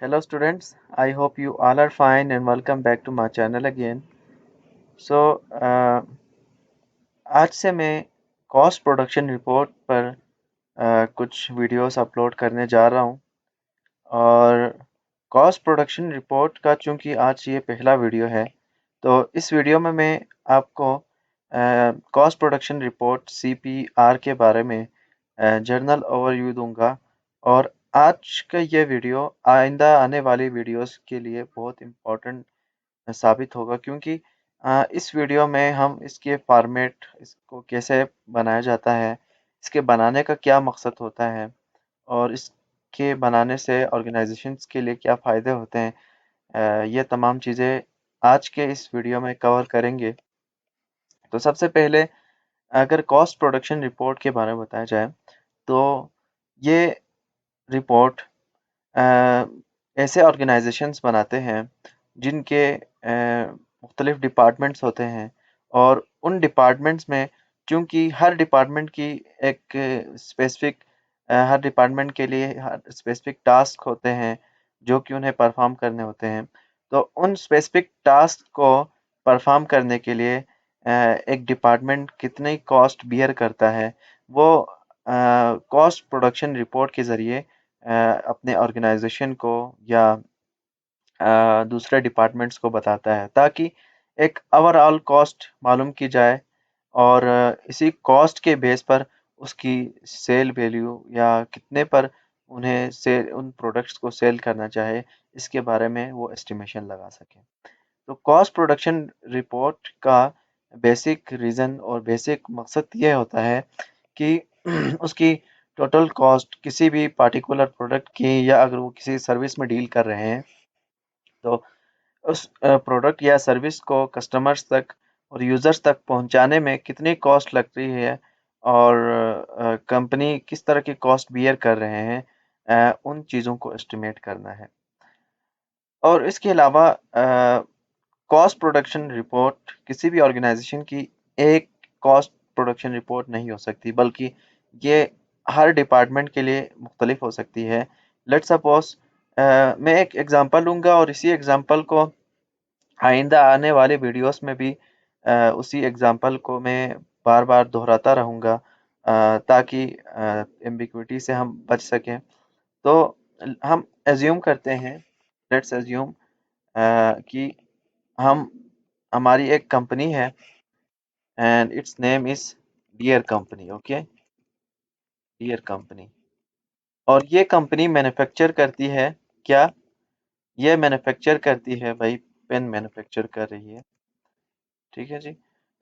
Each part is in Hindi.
Hello students, I hope you all are fine and welcome back to my channel again. So आज से मैं कॉस्ट प्रोडक्शन रिपोर्ट पर कुछ वीडियोस अपलोड करने जा रहा हूँ और कॉस्ट प्रोडक्शन रिपोर्ट का चूँकि आज ये पहला वीडियो है तो इस वीडियो में मैं आपको कॉस्ट प्रोडक्शन रिपोर्ट CPR के बारे में जनरल ओवरव्यू दूंगा और आज का ये वीडियो आइंदा आने वाली वीडियोस के लिए बहुत इम्पोर्टेंट साबित होगा क्योंकि इस वीडियो में हम इसके फॉर्मेट इसको कैसे बनाया जाता है, इसके बनाने का क्या मकसद होता है और इसके बनाने से ऑर्गेनाइजेशंस के लिए क्या फ़ायदे होते हैं, ये तमाम चीज़ें आज के इस वीडियो में कवर करेंगे। तो सबसे पहले अगर कॉस्ट प्रोडक्शन रिपोर्ट के बारे में बताया जाए तो ये रिपोर्ट अ, ऐसे ऑर्गेनाइजेशंस बनाते हैं जिनके मुख्तलिफ डिपार्टमेंट्स होते हैं और उन डिपार्टमेंट्स में चूंकि हर डिपार्टमेंट की एक स्पेसिफिक हर डिपार्टमेंट के लिए हर स्पेसिफिक टास्क होते हैं जो कि उन्हें परफॉर्म करने होते हैं। तो उन स्पेसिफिक टास्क को परफॉर्म करने के लिए एक डिपार्टमेंट कितनी कॉस्ट बियर करता है वो कॉस्ट प्रोडक्शन रिपोर्ट के ज़रिए अपने ऑर्गेनाइजेशन को या दूसरे डिपार्टमेंट्स को बताता है ताकि एक ओवरऑल कॉस्ट मालूम की जाए और इसी कॉस्ट के बेस पर उसकी सेल वैल्यू या कितने पर उन्हें सेल उन प्रोडक्ट्स को सेल करना चाहे इसके बारे में वो एस्टिमेशन लगा सकें। तो कॉस्ट प्रोडक्शन रिपोर्ट का बेसिक रीज़न और बेसिक मकसद ये होता है कि उसकी टोटल कॉस्ट किसी भी पार्टिकुलर प्रोडक्ट की या अगर वो किसी सर्विस में डील कर रहे हैं तो उस प्रोडक्ट या सर्विस को कस्टमर्स तक और यूज़र्स तक पहुंचाने में कितनी कॉस्ट लगती है और कंपनी किस तरह की कॉस्ट बियर कर रहे हैं, उन चीज़ों को एस्टिमेट करना है। और इसके अलावा कॉस्ट प्रोडक्शन रिपोर्ट किसी भी ऑर्गेनाइजेशन की एक कॉस्ट प्रोडक्शन रिपोर्ट नहीं हो सकती बल्कि ये हर डिपार्टमेंट के लिए मुख्तलिफ हो सकती है। लेट्स सपोज मैं एक एग्जांपल लूँगा और इसी एग्जांपल को आइंदा आने वाले वीडियोस में भी उसी एग्जांपल को मैं बार बार दोहराता रहूँगा ताकि एम्बिग्विटी से हम बच सकें। तो हम एज्यूम करते हैं, लेट्स एज्यूम कि हम हमारी एक कंपनी है and it's name is dear company. Okay, dear company. और ये कंपनी मैन्युफैक्चर करती है क्या? ये मैन्युफैक्चर करती है भाई, पेन मैन्युफैक्चर कर रही है। ठीक है जी।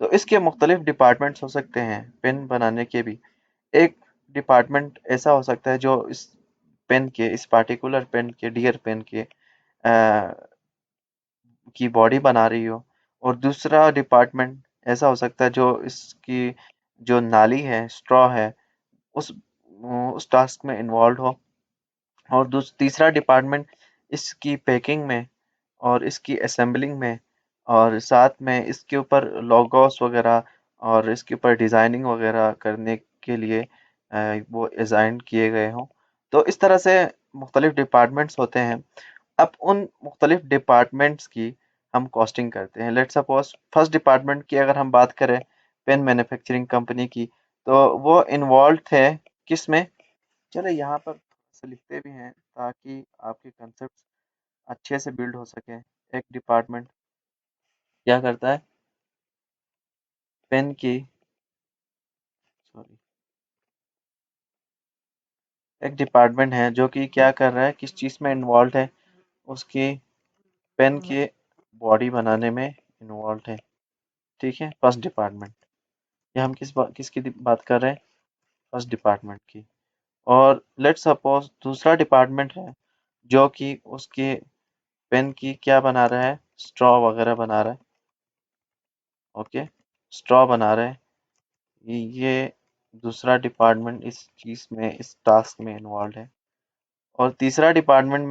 तो इसके मुख्तलिफ डिपार्टमेंट्स हो सकते हैं पेन बनाने के भी। एक डिपार्टमेंट ऐसा हो सकता है जो इस पेन के इस पार्टिकुलर पेन के डियर पेन के की बॉडी बना रही हो और दूसरा डिपार्टमेंट ऐसा हो सकता है जो इसकी जो नाली है, स्ट्रॉ है, उस उस टास्क में इन्वॉल्व हो और तीसरा डिपार्टमेंट इसकी पैकिंग में और इसकी असेंबलिंग में और साथ में इसके ऊपर लोगोस वगैरह और इसके ऊपर डिज़ाइनिंग वगैरह करने के लिए वो डिज़ाइन किए गए हों। तो इस तरह से मुख्तलिफ डिपार्टमेंट्स होते हैं। अब उन मुख्तलिफ डिपार्टमेंट्स की हम कॉस्टिंग करते हैं। लेट्स सपोज फर्स्ट डिपार्टमेंट की अगर हम बात करें, पेन मैन्युफैक्चरिंग कंपनी की, तो वो इन्वॉल्व थे किस में? चलो यहाँ पर से लिखते भी हैं ताकि आपके कंसेप्ट अच्छे से बिल्ड हो सके। एक डिपार्टमेंट क्या करता है? पेन की सॉरी एक डिपार्टमेंट है जो कि क्या कर रहा है, किस चीज़ में इन्वॉल्व है? उसकी पेन की बॉडी बनाने में इन्वॉल्व है। ठीक है, फर्स्ट डिपार्टमेंट। ये हम किसकी बात कर रहे हैं? फर्स्ट डिपार्टमेंट की। और लेट्स सपोज दूसरा डिपार्टमेंट है जो कि उसके पेन की क्या बना रहा है? स्ट्रॉ वगैरह बना रहा है। ओके, स्ट्रॉ बना रहे हैं। ये दूसरा डिपार्टमेंट इस चीज़ में इस टास्क में इन्वॉल्व है। और तीसरे डिपार्टमेंट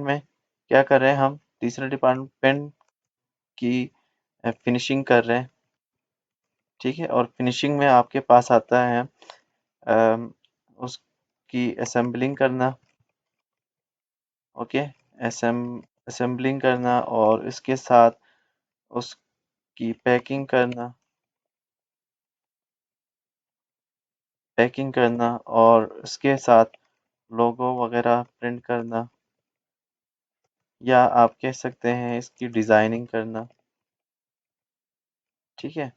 में क्या कर रहे हैं हम? तीसरे डिपार्टमेंट पेन की फिनिशिंग कर रहे हैं। ठीक है, और फिनिशिंग में आपके पास आता है उसकी असेंबलिंग करना। ओके, असेंबलिंग करना और इसके साथ उसकी पैकिंग करना और इसके साथ लोगो वगैरह प्रिंट करना, या आप कह सकते हैं इसकी डिज़ाइनिंग करना। ठीक है,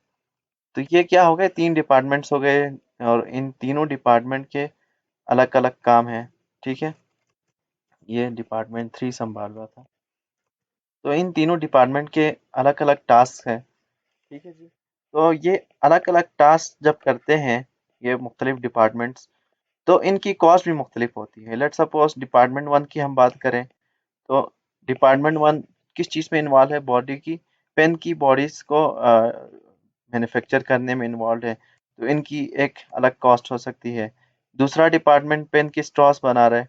तो ये क्या हो गए, 3 डिपार्टमेंट्स हो गए और इन तीनों डिपार्टमेंट के अलग-अलग काम हैं। ठीक है, ये डिपार्टमेंट 3 संभाल रहा था। तो इन तीनों डिपार्टमेंट के अलग-अलग टास्क हैं। ठीक है जी। तो ये अलग-अलग टास्क जब करते हैं ये मुख्तलिफ डिपार्टमेंट्स, तो इनकी कॉस्ट भी मुख्तलिफ होती है। लेट्स सपोज डिपार्टमेंट 1 की हम बात करें, तो डिपार्टमेंट 1 किस चीज़ में इन्वॉल्व है, बॉडी की पेन की बॉडीज को मैन्युफैक्चर करने में इन्वॉल्व है, तो इनकी एक अलग कॉस्ट हो सकती है। दूसरा डिपार्टमेंट पेन की स्ट्रॉस बना रहा है,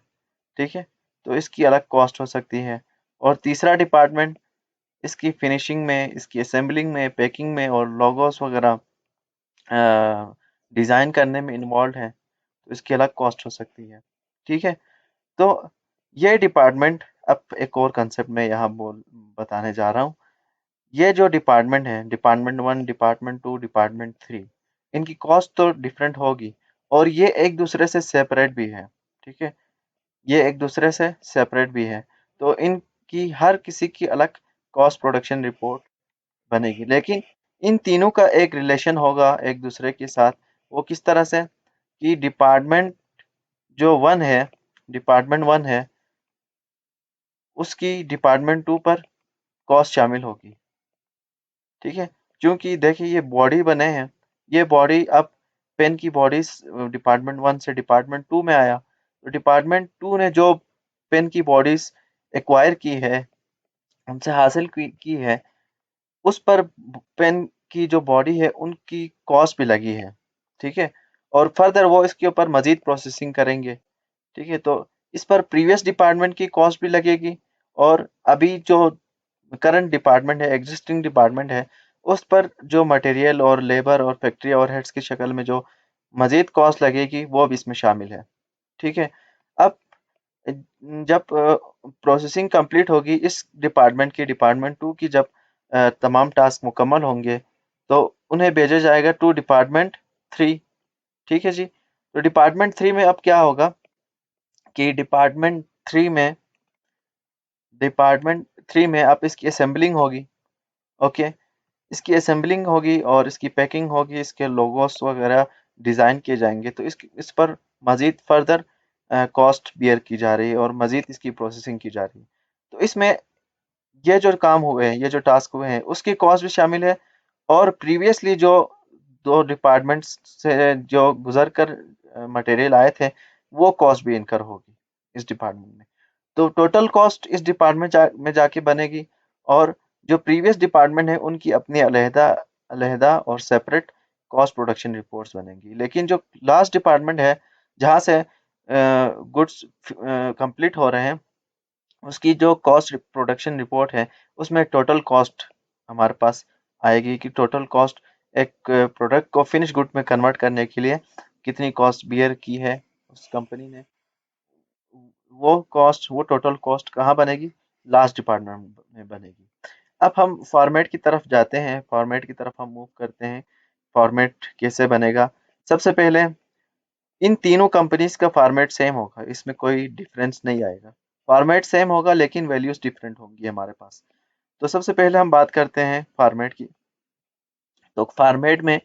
ठीक है, तो इसकी अलग कॉस्ट हो सकती है। और तीसरा डिपार्टमेंट इसकी फिनिशिंग में, इसकी असेंबलिंग में, पैकिंग में और लोगोस वगैरह डिज़ाइन करने में इन्वॉल्व है, तो इसकी अलग कॉस्ट हो सकती है। ठीक है, तो ये डिपार्टमेंट, अब एक और कंसेप्ट मैं यहाँ बोल बताने जा रहा हूँ। ये जो डिपार्टमेंट है, डिपार्टमेंट 1, डिपार्टमेंट 2, डिपार्टमेंट 3, इनकी कॉस्ट तो डिफरेंट होगी और ये एक दूसरे से सेपरेट भी है। ठीक है, ये एक दूसरे से सेपरेट भी है, तो इनकी हर किसी की अलग कॉस्ट प्रोडक्शन रिपोर्ट बनेगी, लेकिन इन तीनों का एक रिलेशन होगा एक दूसरे के साथ। वो किस तरह से, कि डिपार्टमेंट वन है उसकी डिपार्टमेंट 2 पर कॉस्ट शामिल होगी। ठीक है, क्योंकि देखिए ये बॉडी बने हैं, ये बॉडी अब पेन की बॉडी डिपार्टमेंट 1 से डिपार्टमेंट 2 में आया, तो डिपार्टमेंट 2 ने जो पेन की बॉडीज एक्वायर की है, उनसे हासिल की है, उस पर पेन की जो बॉडी है उनकी कॉस्ट भी लगी है। ठीक है, और फर्दर वो इसके ऊपर मजीद प्रोसेसिंग करेंगे। ठीक है, तो इस पर प्रीवियस डिपार्टमेंट की कॉस्ट भी लगेगी और अभी जो करंट डिपार्टमेंट है, एग्जिस्टिंग डिपार्टमेंट है, उस पर जो मटेरियल और लेबर और फैक्ट्री ओवरहेड्स की शक्ल में जो मजीद कॉस्ट लगेगी वो भी इसमें शामिल है। ठीक है, अब जब प्रोसेसिंग कंप्लीट होगी इस डिपार्टमेंट की, डिपार्टमेंट 2 की, जब तमाम टास्क मुकम्मल होंगे, तो उन्हें भेजा जाएगा टू डिपार्टमेंट 3। ठीक है जी, तो डिपार्टमेंट 3 में अब क्या होगा कि डिपार्टमेंट 3 में अब इसकी असेंबलिंग होगी। ओके, इसकी असेंबलिंग होगी और इसकी पैकिंग होगी, इसके लोगोस वगैरह डिज़ाइन किए जाएंगे, तो इस पर मज़ीद फर्दर कॉस्ट बियर की जा रही है और मज़ीद इसकी प्रोसेसिंग की जा रही है। तो इसमें ये जो काम हुए हैं, ये जो टास्क हुए हैं, उसकी कॉस्ट भी शामिल है और प्रीवियसली जो 2 डिपार्टमेंट्स से जो गुजर कर मटेरियल आए थे, वो कॉस्ट भी इनकर होगी इस डिपार्टमेंट में। तो टोटल कॉस्ट इस डिपार्टमेंट में जाके बनेगी और जो प्रीवियस डिपार्टमेंट है उनकी अपनी अलहदा अलहदा और सेपरेट कॉस्ट प्रोडक्शन रिपोर्ट्स बनेंगी। लेकिन जो लास्ट डिपार्टमेंट है जहाँ से गुड्स कंप्लीट हो रहे हैं, उसकी जो कॉस्ट प्रोडक्शन रिपोर्ट है उसमें टोटल कॉस्ट हमारे पास आएगी कि टोटल कॉस्ट एक प्रोडक्ट को फिनिश गुड में कन्वर्ट करने के लिए कितनी कॉस्ट बियर की है उस कंपनी ने। वो टोटल कॉस्ट कहाँ बनेगी, लास्ट डिपार्टमेंट में बनेगी। अब हम फॉर्मेट की तरफ जाते हैं, फॉर्मेट की तरफ हम मूव करते हैं। फॉर्मेट कैसे बनेगा, सबसे पहले इन तीनों कंपनीज का फॉर्मेट सेम होगा, इसमें कोई डिफरेंस नहीं आएगा। फॉर्मेट सेम होगा लेकिन वैल्यूज डिफरेंट होंगी हमारे पास। तो सबसे पहले हम बात करते हैं फॉर्मेट की। तो फॉर्मेट में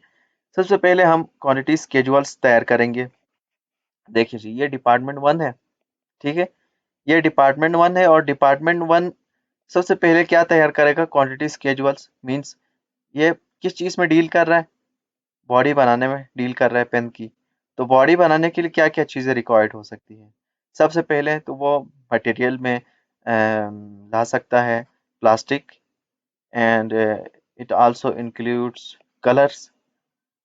सबसे पहले हम क्वांटिटी स्केजुअल्स तैयार करेंगे। देखिए जी, ये डिपार्टमेंट 1 है। ठीक है, ये डिपार्टमेंट 1 है और डिपार्टमेंट 1 सबसे पहले क्या तैयार करेगा, क्वांटिटी स्केजुअल्स। मींस ये किस चीज़ में डील कर रहा है, बॉडी बनाने में डील कर रहा है पेन की। तो बॉडी बनाने के लिए क्या क्या चीज़ें रिक्वायर्ड हो सकती हैं, सबसे पहले तो वो मटेरियल में ला सकता है plastic, and it also includes colours.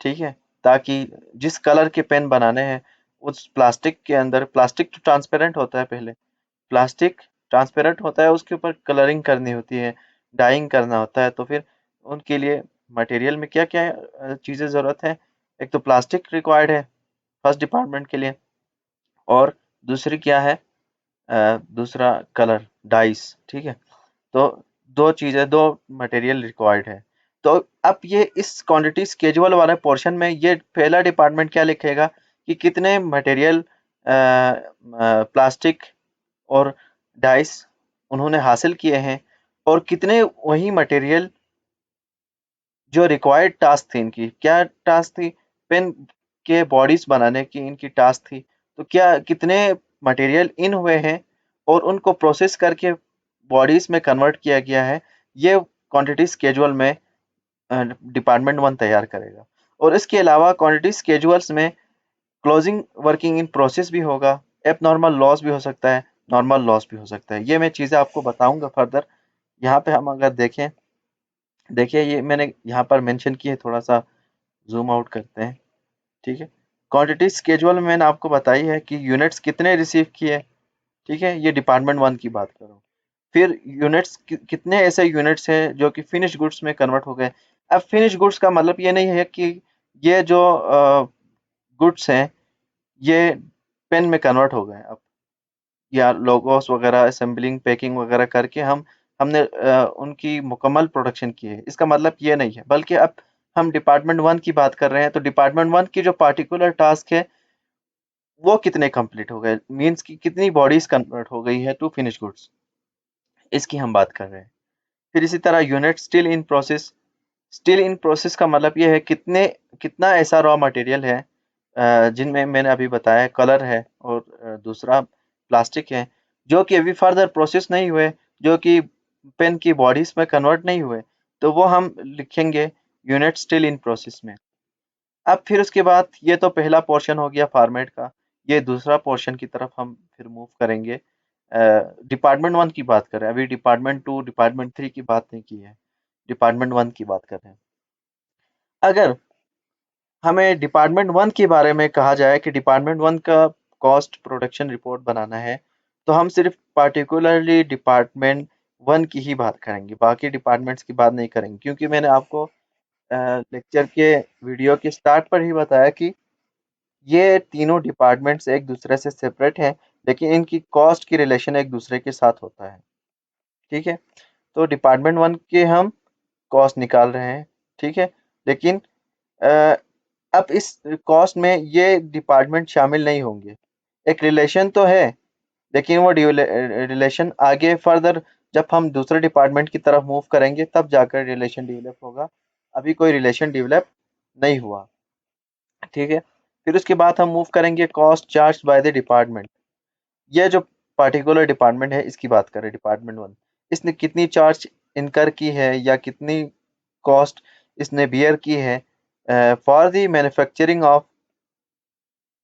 ठीक है, ताकि जिस कलर के पेन बनाने हैं उस प्लास्टिक के अंदर, प्लास्टिक तो ट्रांसपेरेंट होता है, पहले प्लास्टिक ट्रांसपेरेंट होता है, उसके ऊपर कलरिंग करनी होती है, डाइंग करना होता है, तो फिर उनके लिए मटेरियल में क्या क्या चीज़ें ज़रूरत है। एक तो प्लास्टिक रिक्वायर्ड है फर्स्ट डिपार्टमेंट के लिए, और दूसरी क्या है, दूसरा कलर डाइस, ठीक है। तो दो चीजें, दो मटेरियल रिक्वायर्ड है। तो अब ये इस क्वांटिटी स्केजुअल वाले पोर्शन में ये पहला डिपार्टमेंट क्या लिखेगा कि कितने मटेरियल प्लास्टिक और डाइस उन्होंने हासिल किए हैं, और कितने वही मटेरियल जो रिक्वायर्ड टास्क थी, इनकी क्या टास्क थी, पेन के बॉडीज बनाने की इनकी टास्क थी, तो क्या कितने मटेरियल इन हुए हैं और उनको प्रोसेस करके बॉडीज में कन्वर्ट किया गया है, ये क्वांटिटी स्केजुअल में डिपार्टमेंट वन तैयार करेगा। और इसके अलावा क्वांटिटी स्केजुअल्स में क्लोजिंग वर्किंग इन प्रोसेस भी होगा, एब नॉर्मल लॉस भी हो सकता है, नॉर्मल लॉस भी हो सकता है। ये मैं चीज़ें आपको बताऊंगा फर्दर। यहाँ पे हम अगर देखें, देखिए ये मैंने यहाँ पर मेंशन की है, थोड़ा सा जूम आउट करते हैं, ठीक है। क्वांटिटी स्केजुअल में मैंने आपको बताई है कि यूनिट्स कितने रिसीव किए, ठीक है, ये डिपार्टमेंट वन की बात करो। फिर यूनिट्स कितने ऐसे यूनिट्स हैं जो कि फिनिश गुड्स में कन्वर्ट हो गए। अब फिनिश गुड्स का मतलब ये नहीं है कि ये जो गुड्स हैं ये पेन में कन्वर्ट हो गए अब, या लोगोस वगैरह असेंबलिंग पैकिंग वगैरह करके हमने उनकी मुकम्मल प्रोडक्शन की है, इसका मतलब ये नहीं है। बल्कि अब हम डिपार्टमेंट वन की बात कर रहे हैं, तो डिपार्टमेंट वन की जो पार्टिकुलर टास्क है वो कितने कंप्लीट हो गए, मींस कि कितनी बॉडीज कन्वर्ट हो गई है टू फिनिश गुड्स, इसकी हम बात कर रहे हैं। फिर इसी तरह unit still in process, still in process का मतलब ये है कितने, कितना ऐसा रॉ मटेरियल है जिनमें मैंने अभी बताया कलर है और दूसरा प्लास्टिक है, जो कि अभी फर्दर प्रोसेस नहीं हुए, जो कि पेन की बॉडीज में कन्वर्ट नहीं हुए, तो वो हम लिखेंगे यूनिट स्टिल इन प्रोसेस में। अब फिर उसके बाद ये तो पहला पोर्शन हो गया फॉर्मेट का, ये दूसरा पोर्शन की तरफ हम फिर मूव करेंगे। डिपार्टमेंट वन की बात करें, अभी डिपार्टमेंट टू डिपार्टमेंट थ्री की बात नहीं की है, डिपार्टमेंट वन की बात कर रहे हैं। अगर हमें डिपार्टमेंट वन के बारे में कहा जाए कि डिपार्टमेंट वन का कॉस्ट प्रोडक्शन रिपोर्ट बनाना है, तो हम सिर्फ पार्टिकुलरली डिपार्टमेंट वन की ही बात करेंगे, बाकी डिपार्टमेंट्स की बात नहीं करेंगे, क्योंकि मैंने आपको लेक्चर के वीडियो के स्टार्ट पर ही बताया कि ये तीनों डिपार्टमेंट्स एक दूसरे से सेपरेट हैं, लेकिन इनकी कॉस्ट की रिलेशन एक दूसरे के साथ होता है, ठीक है। तो डिपार्टमेंट वन के हम कॉस्ट निकाल रहे हैं, ठीक है। लेकिन अ, अब इस कॉस्ट में ये डिपार्टमेंट शामिल नहीं होंगे, एक रिलेशन तो है, लेकिन वो रिलेशन आगे फर्दर जब हम दूसरे डिपार्टमेंट की तरफ मूव करेंगे तब जाकर रिलेशन डेवलप होगा, अभी कोई रिलेशन डेवलप नहीं हुआ, ठीक है। फिर उसके बाद हम मूव करेंगे cost charge by the department. ये जो पार्टिकुलर डिपार्टमेंट है इसकी बात करें, डिपार्टमेंट वन, इसने कितनी चार्ज इनकर की है या कितनी कॉस्ट इसने बियर की है for the manufacturing of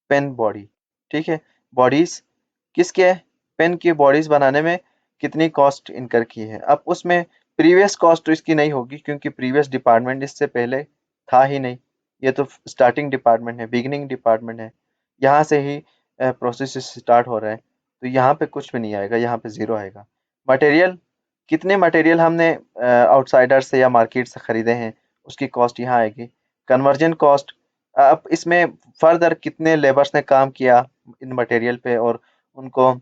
pen body, ठीक है। बॉडीज किसके, पेन की बॉडीज बनाने में कितनी कॉस्ट इनकर की है। अब उसमें प्रीवियस कॉस्ट तो इसकी नहीं होगी, क्योंकि प्रीवियस डिपार्टमेंट इससे पहले था ही नहीं, ये तो स्टार्टिंग डिपार्टमेंट है, बिगिनिंग डिपार्टमेंट है, यहाँ से ही प्रोसेस स्टार्ट हो रहा है, तो यहाँ पे कुछ भी नहीं आएगा, यहाँ पे ज़ीरो आएगा। मटेरियल, कितने मटेरियल हमने आउटसाइडर से या मार्केट से ख़रीदे हैं, उसकी कॉस्ट यहाँ आएगी। कन्वर्जन कॉस्ट, अब इसमें फर्दर कितने लेबर्स ने काम किया इन मटेरियल पे और उनको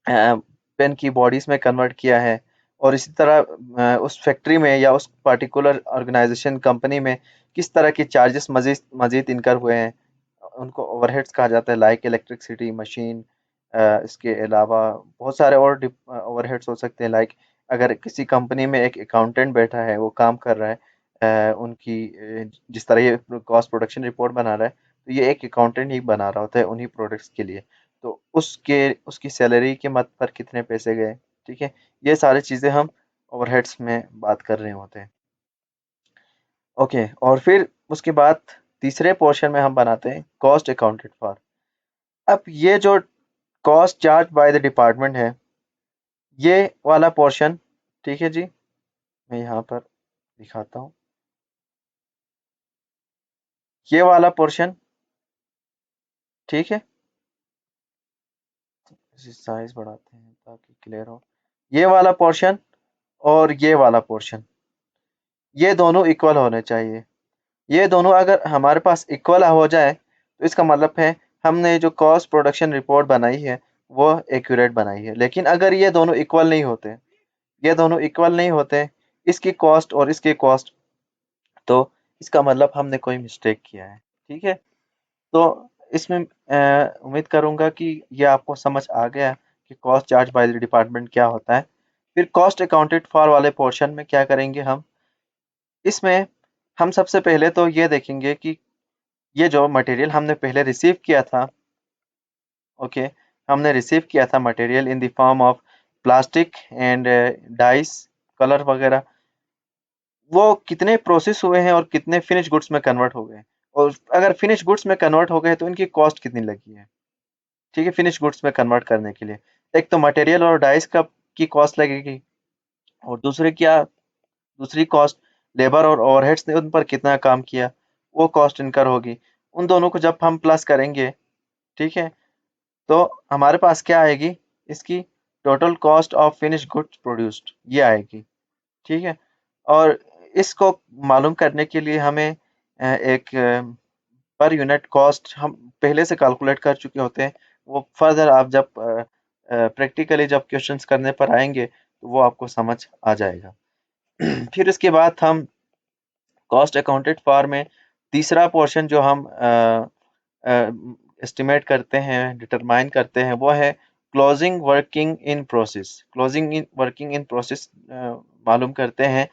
पेन की बॉडीज में कन्वर्ट किया है, और इसी तरह उस फैक्ट्री में या उस पर्टिकुलर ऑर्गेनाइजेशन कंपनी में किस तरह की चार्जेस मजीद मजीद इनकर हुए हैं, उनको ओवरहेड्स कहा जाता है, लाइक इलेक्ट्रिसिटी मशीन। इसके अलावा बहुत सारे और ओवरहेड्स हो सकते हैं, लाइक अगर किसी कंपनी में एक अकाउंटेंट बैठा है वो काम कर रहा है, उनकी जिस तरह ये कॉस्ट प्रोडक्शन रिपोर्ट बना रहा है, तो ये एक अकाउंटेंट ही बना रहा होता है उन्हीं प्रोडक्ट्स के लिए, तो उसके उसकी सैलरी के मद पर कितने पैसे गए, ठीक है। ये सारी चीज़ें हम ओवरहेड्स में बात कर रहे होते हैं, ओके। और फिर उसके बाद तीसरे पोर्शन में हम बनाते हैं कॉस्ट अकाउंटेड फॉर। अब ये जो cost charge by the department है, ये वाला पोर्शन, ठीक है जी, मैं यहाँ पर दिखाता हूँ, ये वाला पोर्शन, ठीक है, साइज बढ़ाते हैं ताकि क्लियर हो, ये वाला पोर्शन और ये वाला पोर्शन, ये दोनों इक्वल होने चाहिए। ये दोनों अगर हमारे पास इक्वल हो जाए, तो इसका मतलब है हमने जो कॉस्ट प्रोडक्शन रिपोर्ट बनाई है वो एक्यूरेट बनाई है। लेकिन अगर ये दोनों इक्वल नहीं होते, ये दोनों इक्वल नहीं होते, इसकी कॉस्ट और इसकी कॉस्ट, तो इसका मतलब हमने कोई मिस्टेक किया है। ठीक है, तो इसमें उम्मीद करूंगा कि ये आपको समझ आ गया कि cost charge by the department क्या होता है। फिर कॉस्ट अकाउंटेड फॉर वाले पोर्शन में क्या करेंगे हम, इसमें हम सबसे पहले तो ये देखेंगे कि ये जो मटेरियल हमने पहले रिसीव किया था, ओके, हमने रिसीव किया था material in the form of plastic and dice, colour वगैरह, वो कितने प्रोसेस हुए हैं और कितने फिनिश गुड्स में कन्वर्ट हो गए, और अगर फिनिश गुड्स में कन्वर्ट हो गए तो इनकी कॉस्ट कितनी लगी है। ठीक है, फिनिश गुड्स में कन्वर्ट करने के लिए एक तो मटेरियल और डाइस का की कॉस्ट लगेगी, और दूसरी कॉस्ट लेबर और ओवरहेड्स ने उन पर कितना काम किया, वो कॉस्ट इनकर होगी। उन दोनों को जब हम प्लस करेंगे, ठीक है, तो हमारे पास क्या आएगी, इसकी total cost of finish goods produced, ये आएगी। ठीक है, और इसको मालूम करने के लिए हमें एक पर यूनिट कॉस्ट हम पहले से कैलकुलेट कर चुके होते हैं। वो फर्दर आप जब प्रैक्टिकली जब क्वेश्चंस करने पर आएंगे तो वो आपको समझ आ जाएगा। फिर इसके बाद हम कॉस्ट अकाउंटेड फॉर में तीसरा पोर्शन जो हम एस्टिमेट करते हैं, डिटरमाइन करते हैं, वो है closing working in process. Closing in working in process मालूम करते हैं।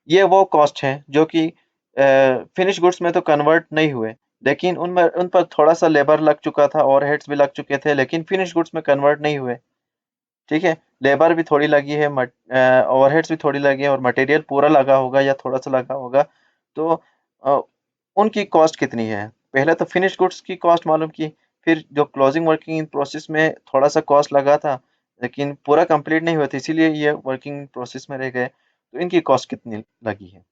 ये वो कॉस्ट हैं जो कि फिनिश गुड्स में तो कन्वर्ट नहीं हुए, लेकिन उनमें उन पर थोड़ा सा लेबर लग चुका था, ओवरहेड्स भी लग चुके थे, लेकिन फिनिश गुड्स में कन्वर्ट नहीं हुए। ठीक है, लेबर भी थोड़ी लगी है, ओवरहेड्स भी थोड़ी लगी है, और मटेरियल पूरा लगा होगा या थोड़ा सा लगा होगा, तो अ, उनकी कॉस्ट कितनी है। पहले तो फिनिश गुड्स की कॉस्ट मालूम की, फिर जो क्लोजिंग वर्किंग इन प्रोसेस में थोड़ा सा कॉस्ट लगा था, लेकिन पूरा कंप्लीट नहीं हुआ था, इसीलिए ये वर्किंग प्रोसेस में रह गए, तो इनकी कॉस्ट कितनी लगी है।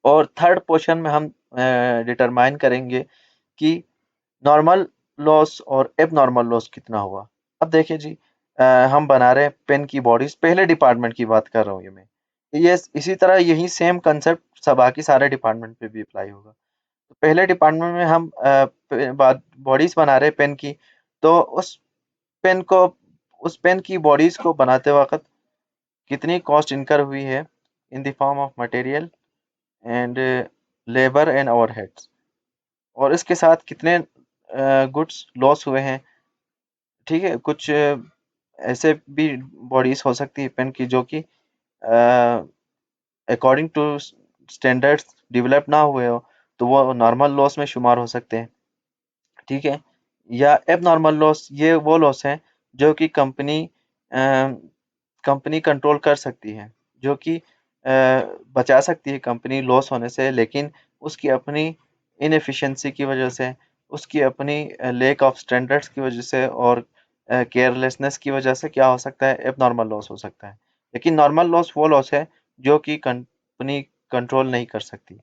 और थर्ड पोर्शन में हम डिटरमाइन करेंगे कि नॉर्मल लॉस और एबनॉर्मल लॉस कितना हुआ। अब देखिए जी, हम बना रहे हैं पेन की बॉडीज, पहले डिपार्टमेंट की बात कर रहा हूँ ये मैं, ये इसी तरह यही सेम कंसेप्ट सब बाकी सारे डिपार्टमेंट पे भी अप्लाई होगा। तो पहले डिपार्टमेंट में हम बॉडीज बना रहे हैं पेन की, तो पेन को उस पेन की बॉडीज को बनाते वक्त कितनी कॉस्ट इनकर हुई है in the form of material and labour and overheads, और इसके साथ कितने गुड्स लॉस हुए हैं। ठीक है, कुछ ऐसे भी बॉडीज हो सकती है पेन की जो कि अकॉर्डिंग टू स्टैंडर्ड्स डेवलप ना हुए हो, तो वो नॉर्मल लॉस में शुमार हो सकते हैं। ठीक है, या एबनॉर्मल लॉस, ये वो लॉस हैं जो कि कंपनी कंट्रोल कर सकती है, जो कि बचा सकती है कंपनी लॉस होने से, लेकिन उसकी अपनी इनएफिशिएंसी की वजह से, उसकी अपनी लैक ऑफ स्टैंडर्ड्स की वजह से, और केयरलेसनेस की वजह से क्या हो सकता है, एबनॉर्मल लॉस हो सकता है। लेकिन नॉर्मल लॉस वो लॉस है जो कि कंपनी कंट्रोल नहीं कर सकती।